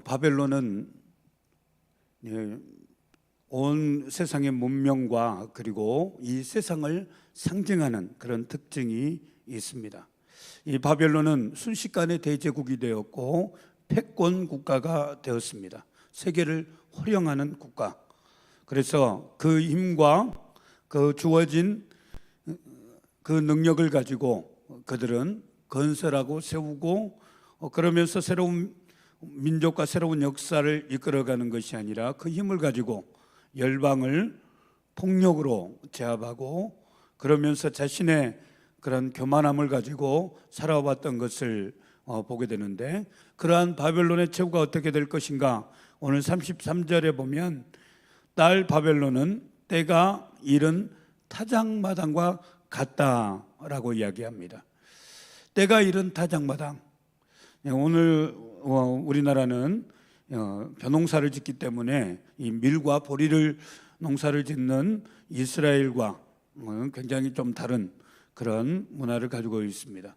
바벨론은 온 세상의 문명과 그리고 이 세상을 상징하는 그런 특징이 있습니다. 이 바벨론은 순식간에 대제국이 되었고 패권 국가가 되었습니다. 세계를 호령하는 국가. 그래서 그 힘과 그 주어진 그 능력을 가지고 그들은 건설하고 세우고 그러면서 새로운 민족과 새로운 역사를 이끌어가는 것이 아니라 그 힘을 가지고 열방을 폭력으로 제압하고 그러면서 자신의 그런 교만함을 가지고 살아왔던 것을 보게 되는데, 그러한 바벨론의 최후가 어떻게 될 것인가? 오늘 33절에 보면 딸 바벨론은 때가 이른 타작마당과 같다라고 이야기합니다. 때가 이른 타작마당. 오늘 우리나라는 벼농사를 짓기 때문에 이 밀과 보리를 농사를 짓는 이스라엘과 굉장히 좀 다른 그런 문화를 가지고 있습니다.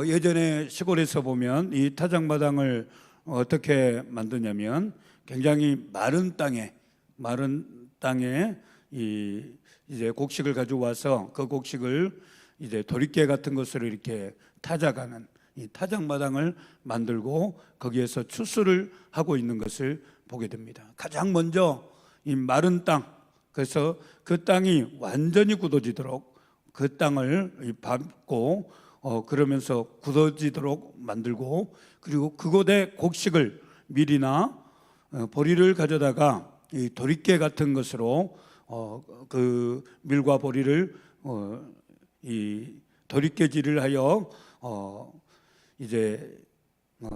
예전에 시골에서 보면 이 타작마당을 어떻게 만드냐면 굉장히 마른 땅에 이제 곡식을 가져와서 그 곡식을 이제 도리깨 같은 것으로 이렇게 타작하는 이 타작마당을 만들고 거기에서 추수를 하고 있는 것을 보게 됩니다. 가장 먼저 이 마른 땅, 그래서 그 땅이 완전히 굳어지도록 그 땅을 밟고 그러면서 굳어지도록 만들고, 그리고 그곳에 곡식을 밀이나 보리를 가져다가 이 도리깨 같은 것으로 그 밀과 보리를 이 도리깨질을 하여 이제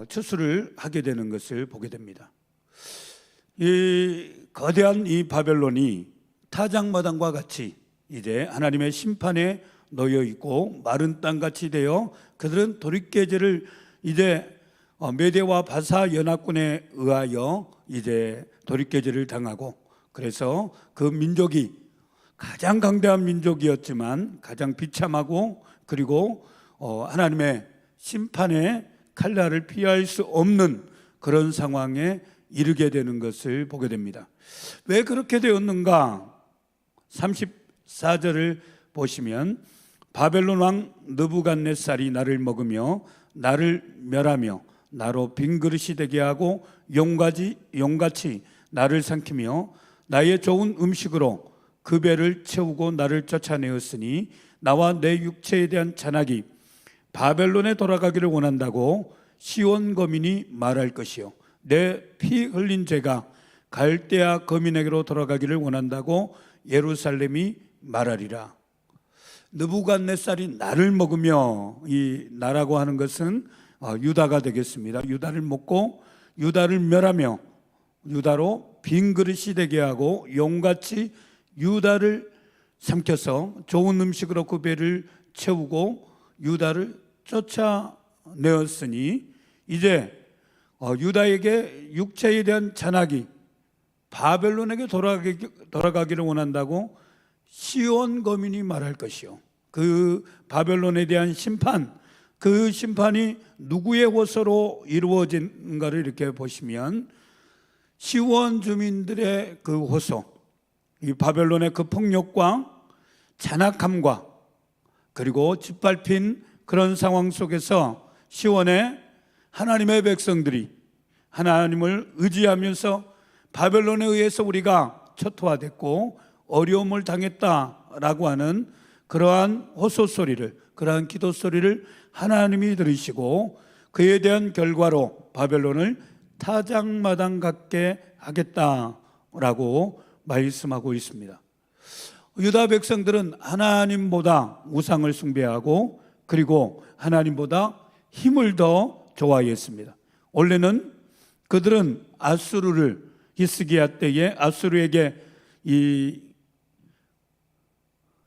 추수를 하게 되는 것을 보게 됩니다. 이 거대한 이 바벨론이 타작마당과 같이 이제 하나님의 심판에 놓여 있고 마른 땅같이 되어 그들은 도리깨질을 이제 메대와 바사 연합군에 의하여 이제 도리깨질을 당하고, 그래서 그 민족이 가장 강대한 민족이었지만 가장 비참하고 그리고 하나님의 심판의 칼날을 피할 수 없는 그런 상황에 이르게 되는 것을 보게 됩니다. 왜 그렇게 되었는가? 34절을 보시면 바벨론 왕 느부갓네살이 나를 먹으며 나를 멸하며 나로 빈 그릇이 되게 하고 용같이 나를 삼키며 나의 좋은 음식으로 그 배를 채우고 나를 쫓아내었으니 나와 내 육체에 대한 잔악이 바벨론에 돌아가기를 원한다고 시온 거민이 말할 것이요 내 피 흘린 죄가 갈대아 거민에게로 돌아가기를 원한다고 예루살렘이 말하리라. 느부갓네살이 나를 먹으며, 이 나라고 하는 것은 유다가 되겠습니다. 유다를 먹고 유다를 멸하며 유다로 빈 그릇이 되게 하고 용같이 유다를 삼켜서 좋은 음식으로 그 배를 채우고 유다를 쫓아내었으니 이제 유다에게 육체에 대한 잔악이 바벨론에게 돌아가기를 원한다고 시온 거민이 말할 것이요 그 바벨론에 대한 심판, 그 심판이 누구의 호소로 이루어진가를 이렇게 보시면 시온 주민들의 그 호소, 이 바벨론의 그 폭력과 잔악함과 그리고 짓밟힌 그런 상황 속에서 시온의 하나님의 백성들이 하나님을 의지하면서 바벨론에 의해서 우리가 초토화됐고 어려움을 당했다라고 하는 그러한 호소 소리를, 그러한 기도 소리를 하나님이 들으시고 그에 대한 결과로 바벨론을 타작마당 같게 하겠다라고 말씀하고 있습니다. 유다 백성들은 하나님보다 우상을 숭배하고 그리고 하나님보다 힘을 더 좋아했습니다. 원래는 그들은 아수르를 히스기야 때에 아수르에게 이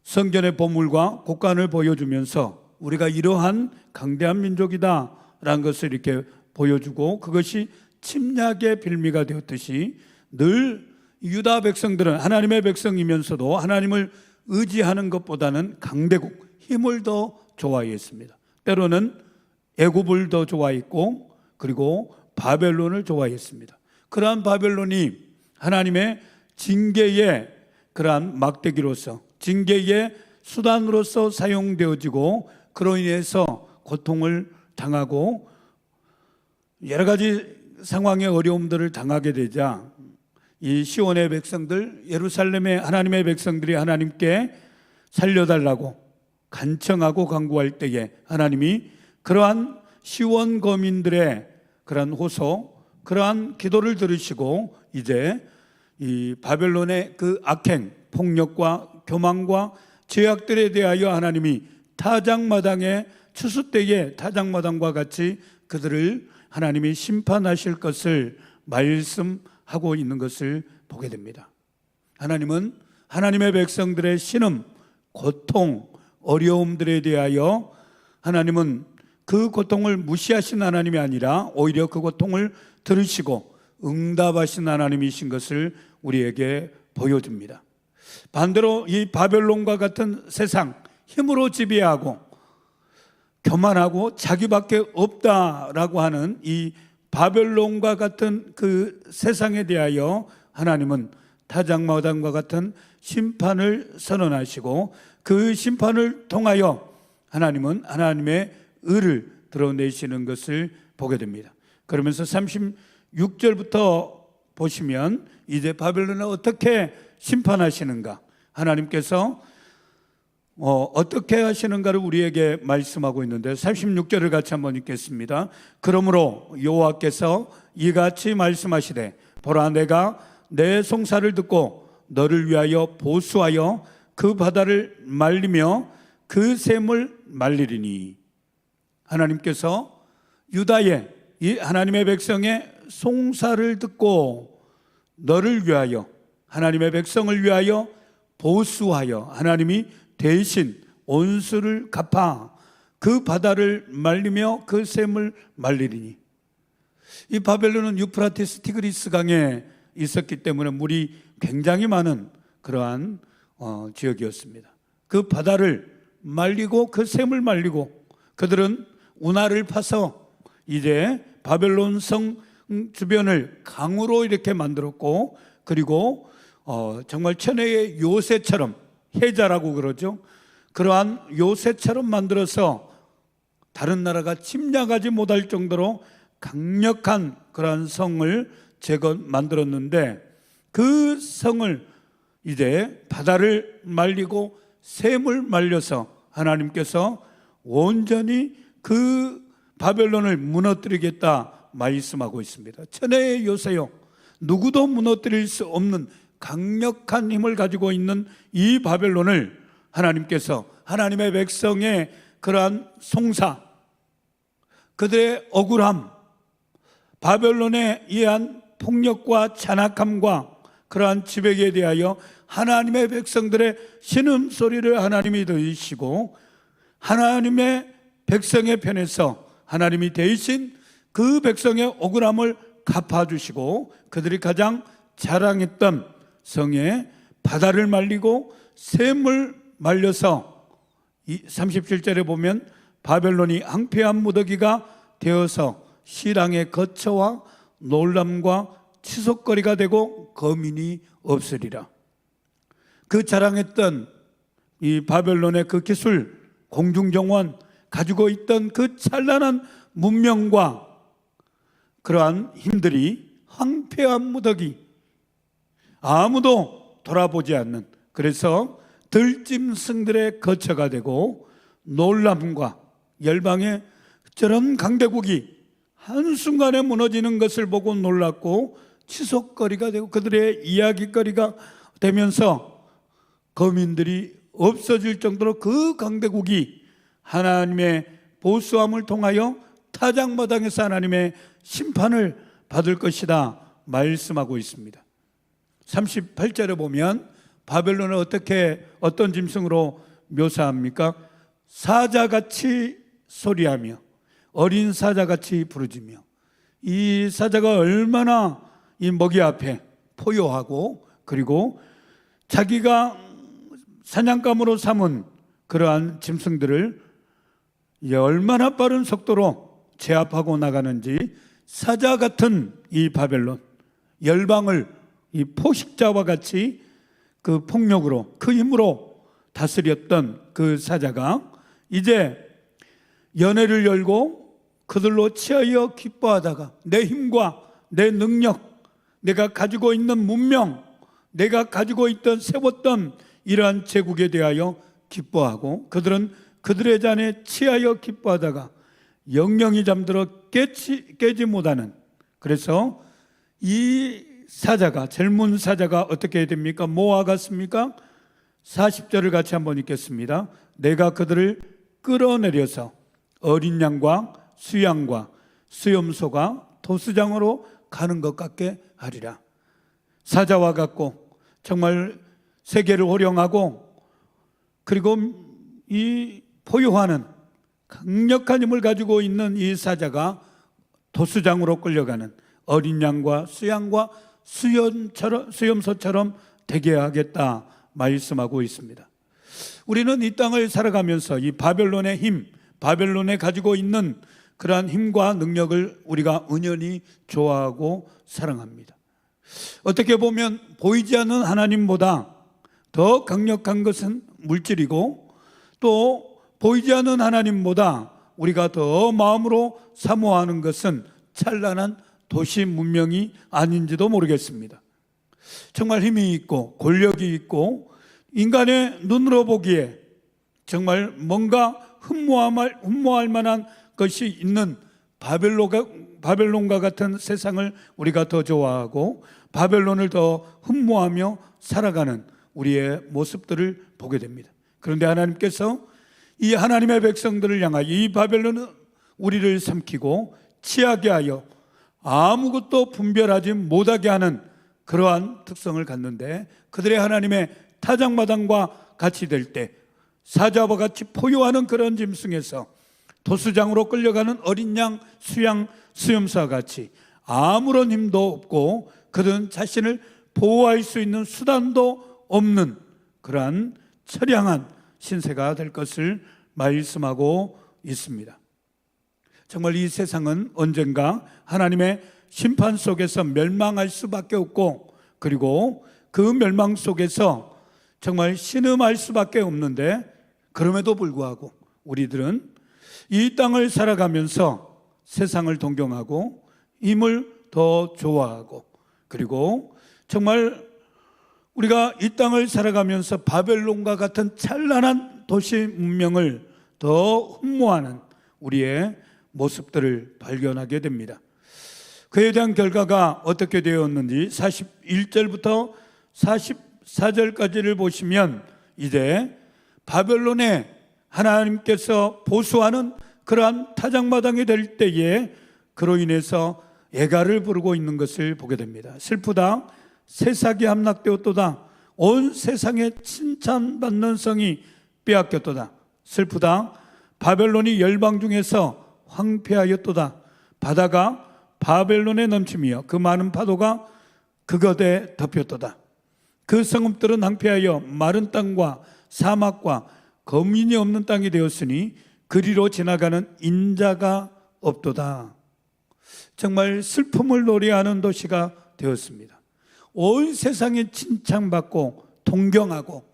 성전의 보물과 곡간을 보여주면서 우리가 이러한 강대한 민족이다라는 것을 이렇게 보여주고 그것이 침략의 빌미가 되었듯이 늘 유다 백성들은 하나님의 백성이면서도 하나님을 의지하는 것보다는 강대국, 힘을 더 좋아했습니다. 때로는 애굽을 더 좋아했고 그리고 바벨론을 좋아했습니다. 그러한 바벨론이 하나님의 징계의 그러한 막대기로서, 징계의 수단으로서 사용되어지고, 그로 인해서 고통을 당하고 여러 가지 상황의 어려움들을 당하게 되자, 이 시온의 백성들, 예루살렘의 하나님의 백성들이 하나님께 살려달라고 간청하고 간구할 때에 하나님이 그러한 시온 거민들의 그러한 호소, 그러한 기도를 들으시고 이제 이 바벨론의 그 악행, 폭력과 교만과 죄악들에 대하여 하나님이 타작마당의 추수 때에 타작마당과 같이 그들을 하나님이 심판하실 것을 말씀하고 있는 것을 보게 됩니다. 하나님은 하나님의 백성들의 신음, 고통, 어려움들에 대하여 하나님은 그 고통을 무시하신 하나님이 아니라 오히려 그 고통을 들으시고 응답하신 하나님이신 것을 우리에게 보여줍니다. 반대로 이 바벨론과 같은 세상, 힘으로 지배하고 교만하고 자기밖에 없다라고 하는 이 바벨론과 같은 그 세상에 대하여 하나님은 타작마당과 같은 심판을 선언하시고, 그 심판을 통하여 하나님은 하나님의 의를 드러내시는 것을 보게 됩니다. 그러면서 36절부터 보시면 이제 바벨론을 어떻게 심판하시는가, 하나님께서 어떻게 하시는가를 우리에게 말씀하고 있는데, 36절을 같이 한번 읽겠습니다. 그러므로 여호와께서 이같이 말씀하시되, 보라, 내가 내 송사를 듣고 너를 위하여 보수하여 그 바다를 말리며 그 샘을 말리리니. 하나님께서 유다의 이 하나님의 백성의 송사를 듣고 너를 위하여, 하나님의 백성을 위하여 보수하여 하나님이 대신 온수를 갚아 그 바다를 말리며 그 샘을 말리리니. 이 바벨론은 유프라테스 티그리스 강에 있었기 때문에 물이 굉장히 많은 그러한 지역이었습니다. 그 바다를 말리고 그 샘을 말리고, 그들은 운하를 파서 이제 바벨론 성 주변을 강으로 이렇게 만들었고, 그리고 정말 천혜의 요새처럼, 해자라고 그러죠, 그러한 요새처럼 만들어서 다른 나라가 침략하지 못할 정도로 강력한 그러한 성을 만들었는데, 그 성을 이제 바다를 말리고 샘을 말려서 하나님께서 온전히 그 바벨론을 무너뜨리겠다 말씀하고 있습니다. 천혜의 요새요, 누구도 무너뜨릴 수 없는 강력한 힘을 가지고 있는 이 바벨론을 하나님께서 하나님의 백성의 그러한 송사, 그들의 억울함, 바벨론에 의한 폭력과 잔악함과 그러한 지배에 대하여 하나님의 백성들의 신음소리를 하나님이 들으시고, 하나님의 백성의 편에서 하나님이 대신 그 백성의 억울함을 갚아주시고, 그들이 가장 자랑했던 성에 바다를 말리고 샘을 말려서 37절에 보면 바벨론이 황폐한 무더기가 되어서 시랑의 거처와 놀람과 치솟거리가 되고 거민이 없으리라. 그 자랑했던 이 바벨론의 그 기술, 공중정원, 가지고 있던 그 찬란한 문명과 그러한 힘들이 황폐한 무더기, 아무도 돌아보지 않는, 그래서 들짐승들의 거처가 되고, 놀람과 열방의 저런 강대국이 한순간에 무너지는 것을 보고 놀랐고 치솟거리가 되고 그들의 이야기거리가 되면서 거민들이 없어질 정도로 그 강대국이 하나님의 보수함을 통하여 타작마당에서 하나님의 심판을 받을 것이다 말씀하고 있습니다. 38절에 보면 바벨론을 어떤 짐승으로 묘사합니까? 사자같이 소리하며 어린 사자같이 부르짖며. 이 사자가 얼마나 이 먹이 앞에 포효하고, 그리고 자기가 사냥감으로 삼은 그러한 짐승들을 얼마나 빠른 속도로 제압하고 나가는지 사자 같은 이 바벨론, 열방을 이 포식자와 같이 그 폭력으로, 그 힘으로 다스렸던 그 사자가 이제 연회를 열고 그들로 취하여 기뻐하다가 내 힘과 내 능력, 내가 가지고 있는 문명, 내가 가지고 있던 세웠던 이러한 제국에 대하여 기뻐하고 그들은 그들의 잔에 취하여 기뻐하다가 영영이 잠들어 깨지 못하는, 그래서 이 사자가, 젊은 사자가 어떻게 됩니까? 뭐와 같습니까? 40절을 같이 한번 읽겠습니다. 내가 그들을 끌어내려서 어린 양과 수양과 수염소가 도수장으로 가는 것 같게 하리라. 사자와 같고 정말 세계를 호령하고 그리고 이 포효하는 강력한 힘을 가지고 있는 이 사자가 도수장으로 끌려가는 어린 양과 수양과 수염소처럼 되게 하겠다 말씀하고 있습니다. 우리는 이 땅을 살아가면서 이 바벨론의 힘, 바벨론에 가지고 있는 그러한 힘과 능력을 우리가 은연히 좋아하고 사랑합니다. 어떻게 보면 보이지 않는 하나님보다 더 강력한 것은 물질이고, 또 보이지 않는 하나님보다 우리가 더 마음으로 사모하는 것은 찬란한 도시 문명이 아닌지도 모르겠습니다. 정말 힘이 있고 권력이 있고 인간의 눈으로 보기에 정말 뭔가 흠모할 만한 것이 있는 바벨론과 같은 세상을 우리가 더 좋아하고 바벨론을 더 흠모하며 살아가는 우리의 모습들을 보게 됩니다. 그런데 하나님께서 이 하나님의 백성들을 향하여 이 바벨론은 우리를 삼키고 취하게 하여 아무것도 분별하지 못하게 하는 그러한 특성을 갖는데, 그들의 하나님의 타작마당과 같이 될 때 사자와 같이 포효하는 그런 짐승에서 도수장으로 끌려가는 어린 양, 수염소와 같이 아무런 힘도 없고 그들은 자신을 보호할 수 있는 수단도 없는 그러한 처량한 신세가 될 것을 말씀하고 있습니다. 정말 이 세상은 언젠가 하나님의 심판 속에서 멸망할 수밖에 없고, 그리고 그 멸망 속에서 정말 신음할 수밖에 없는데, 그럼에도 불구하고 우리들은 이 땅을 살아가면서 세상을 동경하고 힘을 더 좋아하고, 그리고 정말 우리가 이 땅을 살아가면서 바벨론과 같은 찬란한 도시 문명을 더 흠모하는 우리의 모습들을 발견하게 됩니다. 그에 대한 결과가 어떻게 되었는지 41절부터 44절까지를 보시면 이제 바벨론에 하나님께서 보수하는 그러한 타작마당이 될 때에 그로 인해서 애가를 부르고 있는 것을 보게 됩니다. 슬프다, 새싹이 함락되었도다, 온 세상에 칭찬받는 성이 빼앗겼도다. 슬프다, 바벨론이 열방 중에서 황폐하였도다. 바다가 바벨론에 넘치며 그 많은 파도가 그것에 덮였도다. 그 성읍들은 황폐하여 마른 땅과 사막과 거민이 없는 땅이 되었으니 그리로 지나가는 인자가 없도다. 정말 슬픔을 노래하는 도시가 되었습니다. 온 세상에 칭찬받고 동경하고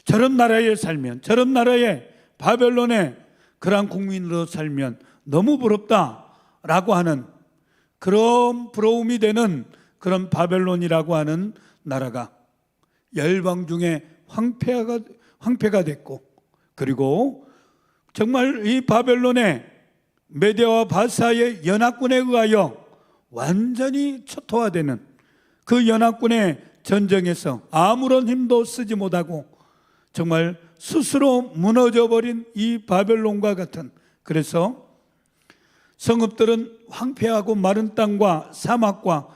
저런 나라에 살면, 저런 나라에 바벨론에 그러한 국민으로 살면 너무 부럽다라고 하는 그런 부러움이 되는 그런 바벨론이라고 하는 나라가 열방 중에 황폐가 됐고, 그리고 정말 이 바벨론의 메대와 바사의 연합군에 의하여 완전히 초토화되는 그 연합군의 전쟁에서 아무런 힘도 쓰지 못하고 정말 스스로 무너져버린 이 바벨론과 같은, 그래서 성읍들은 황폐하고 마른 땅과 사막과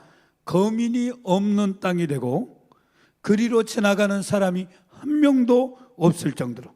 거민이 없는 땅이 되고 그리로 지나가는 사람이 한 명도 없을 정도로,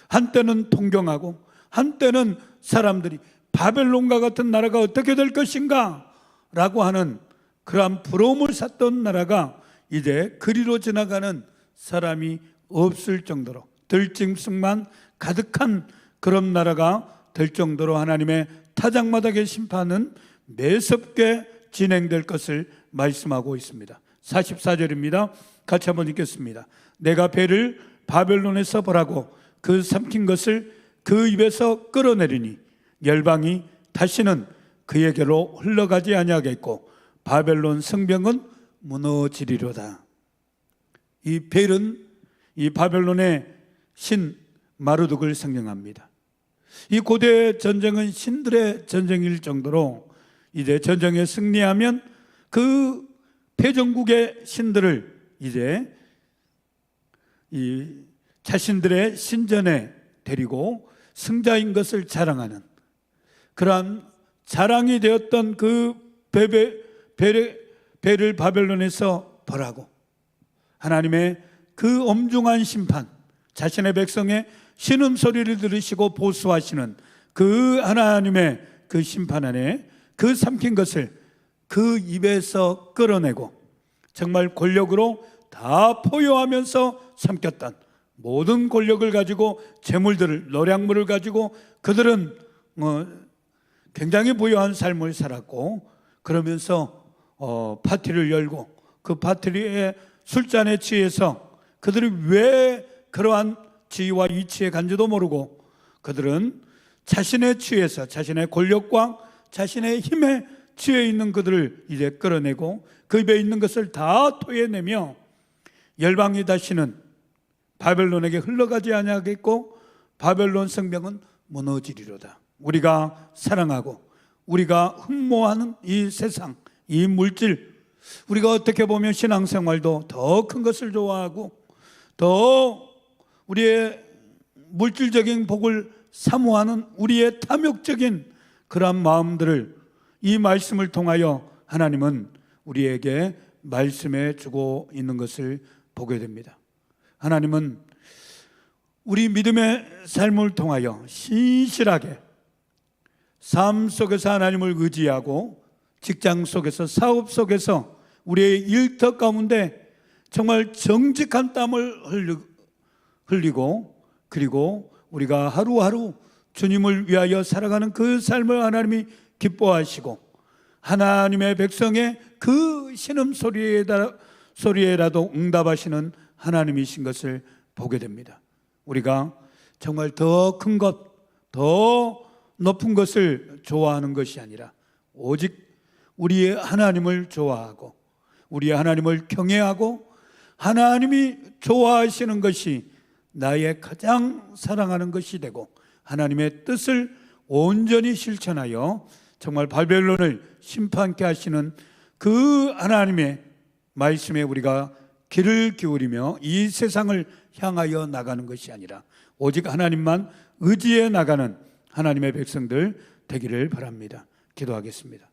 한때는 동경하고 한때는 사람들이 바벨론과 같은 나라가 어떻게 될 것인가 라고 하는 그러한 부러움을 샀던 나라가 이제 그리로 지나가는 사람이 없을 정도로 들짐승만 가득한 그런 나라가 될 정도로 하나님의 타작마당의 심판은 매섭게 진행될 것을 말씀하고 있습니다. 44절입니다. 같이 한번 읽겠습니다. 내가 배를 바벨론에서 벌하고 그 삼킨 것을 그 입에서 끌어내리니 열방이 다시는 그에게로 흘러가지 아니하겠고 바벨론 성벽은 무너지리로다. 이 벨은 이 바벨론의 신 마르둑을 상징합니다. 이 고대 전쟁은 신들의 전쟁일 정도로 이제 전쟁에 승리하면 그 패전국의 신들을 이제 이 자신들의 신전에 데리고 승자인 것을 자랑하는 그러한 자랑이 되었던 그 배를 바벨론에서 벌하고 하나님의 그 엄중한 심판, 자신의 백성의 신음소리를 들으시고 보수하시는 그 하나님의 그 심판 안에 그 삼킨 것을 그 입에서 끌어내고 정말 권력으로 다 포효하면서 삼켰던 모든 권력을 가지고 재물들을, 노량물을 가지고 그들은 굉장히 부유한 삶을 살았고 그러면서 파티를 열고 그 파티의 술잔에 취해서 그들이 왜 그러한 지위와 이치에 간지도 모르고 그들은 자신의 취해서 자신의 권력과 자신의 힘에 취해 있는 그들을 이제 끌어내고 그 입에 있는 것을 다 토해내며 열방이 다시는 바벨론에게 흘러가지 아니하겠고 바벨론 성벽은 무너지리로다. 우리가 사랑하고 우리가 흠모하는 이 세상, 이 물질, 우리가 어떻게 보면 신앙생활도 더 큰 것을 좋아하고 더 우리의 물질적인 복을 사모하는 우리의 탐욕적인 그러한 마음들을 이 말씀을 통하여 하나님은 우리에게 말씀해 주고 있는 것을 보게 됩니다. 하나님은 우리 믿음의 삶을 통하여 신실하게 삶 속에서 하나님을 의지하고 직장 속에서 사업 속에서 우리의 일터 가운데 정말 정직한 땀을 흘리고 그리고 우리가 하루하루 주님을 위하여 살아가는 그 삶을 하나님이 기뻐하시고 하나님의 백성의 그 신음소리에라도 응답하시는 하나님이신 것을 보게 됩니다. 우리가 정말 더 큰 것, 더 높은 것을 좋아하는 것이 아니라 오직 우리의 하나님을 좋아하고 우리의 하나님을 경외하고 하나님이 좋아하시는 것이 나의 가장 사랑하는 것이 되고 하나님의 뜻을 온전히 실천하여 정말 바벨론을 심판케 하시는 그 하나님의 말씀에 우리가 귀를 기울이며 이 세상을 향하여 나가는 것이 아니라 오직 하나님만 의지해 나가는 하나님의 백성들 되기를 바랍니다. 기도하겠습니다.